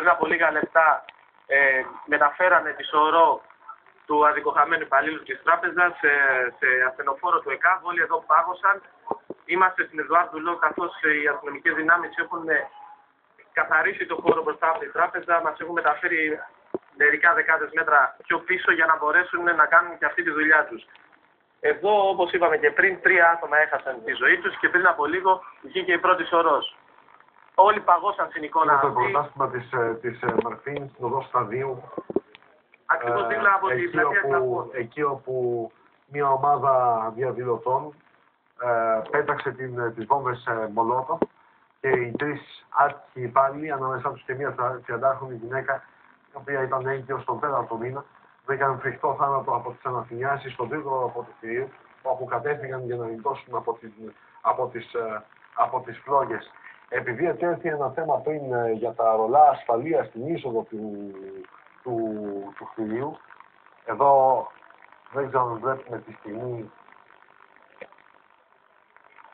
πριν από λίγα λεπτά μεταφέρανε τη σωρό του αδικοχαμένου υπαλλήλου της τράπεζας σε ασθενοφόρο του ΕΚΑΒ. Όλοι εδώ πάγωσαν. Είμαστε στην Εδουάρδου Λό, καθώς οι αστυνομικές δυνάμεις έχουν καθαρίσει το χώρο μπροστά από την τράπεζα. Μας έχουν μεταφέρει μερικά δεκάδες μέτρα πιο πίσω για να μπορέσουν να κάνουν και αυτή τη δουλειά τους. Εδώ, όπως είπαμε και πριν, 3 άτομα έχασαν τη ζωή τους και πριν από λίγο βγήκε η πρώτη σωρός. Όλοι παγώσαν στην εικόνα αυτή. Το προτάσμα της Μαρφίνης, στην οδό Σταδίου. Ακριβώς δίπλα από την πλατεία Κλαφών. Εκεί όπου μια ομάδα διαδηλωτών πέταξε τις βόμβες Μολότοφ και οι 3 άτυχοι υπάλληλοι, ανάμεσά τους και μια 30χρονη γυναίκα, η οποία ήταν έγκυος στον 4ο μήνα, βρήκαν φρικτό θάνατο από τις αναφηνιάσεις στον 3ο από του κτηρίου, όπου κατέφυγαν για να γλιτώσουν από τις φλόγες. Επειδή ετέθη ένα θέμα πριν για τα ρολά ασφαλείας στην είσοδο του κτηρίου, εδώ δεν ξέρω αν βλέπουμε τη στιγμή,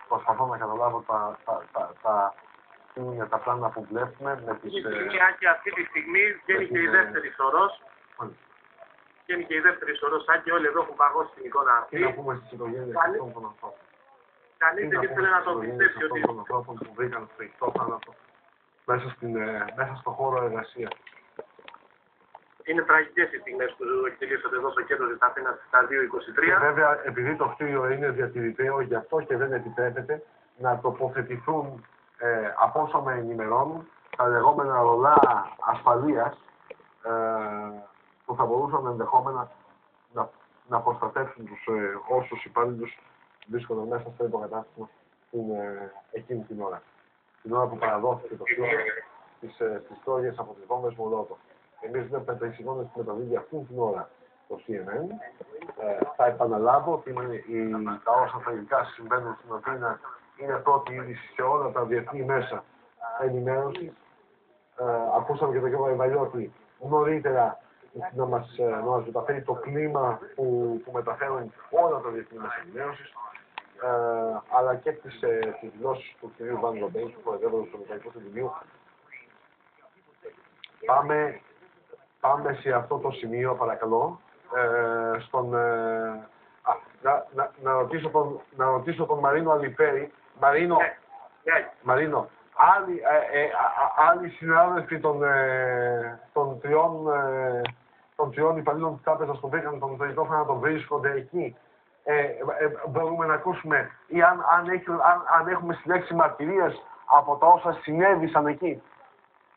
προσπαθώ να καταλάβω τα πλάνα που βλέπουμε με τις... Αυτή τη στιγμή βγαίνει και η δεύτερη σωρός. Βγαίνει και η δεύτερη σωρός, Άκη, όλοι εδώ έχουν παγώσει την εικόνα αυτή. Τι να πούμε στις οικογένειες αυτών των ανθρώπων. Κανείς δεν ήθελε να το πιστέψει ότι... των ανθρώπων που βρήκαν φρικτό θάνατο μέσα στο χώρο εργασίας. Είναι τραγικές οι στιγμές που εκτελήσονται εδώ στο κέντρο της Αθήνας στα 2:23. Βέβαια, επειδή το κτίριο είναι διατηρηταίο, γι' αυτό και δεν επιτρέπεται να τοποθετηθούν, από όσο με ενημερώνουν, τα λεγόμενα ρολά ασφαλείας, που θα μπορούσαν ενδεχόμενα να προστατεύσουν τους όσους υπάλληλους βρίσκονται μέσα στο υποκατάστημα εκείνη την ώρα. Την ώρα που παραδόθηκε το κτίριο στις φλόγες από τις βόμβες Μολότοφ. Εμείς βλέπουμε τα εικόνες που μεταδίδει αυτήν την ώρα το CNN. Θα επαναλάβω ότι τα όσα τραγικά συμβαίνουν στην Αθήνα είναι πρώτη είδηση σε όλα τα διεθνή μέσα ενημέρωσης. Ακούσαμε και τον κ. Βαϊβαλιώτη νωρίτερα να μας μεταφέρει το κλίμα που μεταφέρουν όλα τα διεθνή μέσα ενημέρωσης, αλλά και τις δηλώσεις του κ. Βαν Ρομπέιν, του Προεδρεύοντος του Ευρωπαϊκού Συμβουλίου. Πάμε σε αυτό το σημείο, παρακαλώ, να ρωτήσω τον Μαρίνο Αλιφέρη. Μαρίνο, άλλοι συνάδελφοι των τριών υπαλλήλων της τράπεζας που βρήκαν τον τριτό θάνατο βρίσκονται εκεί. Μπορούμε να ακούσουμε ή αν έχουμε συλλέξει μαρτυρίες από τα όσα συνέβησαν εκεί.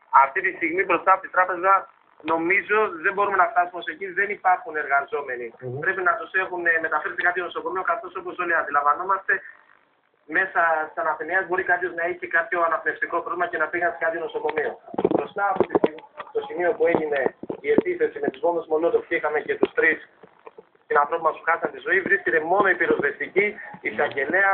Αυτή τη στιγμή μπροστά από την τράπεζα νομίζω δεν μπορούμε να φτάσουμε ως εκεί, δεν υπάρχουν εργαζόμενοι. Πρέπει να τους έχουν μεταφέρει σε κάποιο νοσοκομείο, καθώς όπως όλοι αντιλαμβανόμαστε, μέσα στα Αθηναίας μπορεί κάποιος να έχει κάποιο αναπνευστικό πρόβλημα και να πήγαν σε κάποιο νοσοκομείο. Μπροστά από το σημείο που έγινε η επίθεση με τις βόμβες Μολότοφ και είχαμε και τους 3 συνανθρώπους μας που χάσαν τη ζωή, βρίσκεται μόνο η πυροσβεστική, η εισαγγελέα.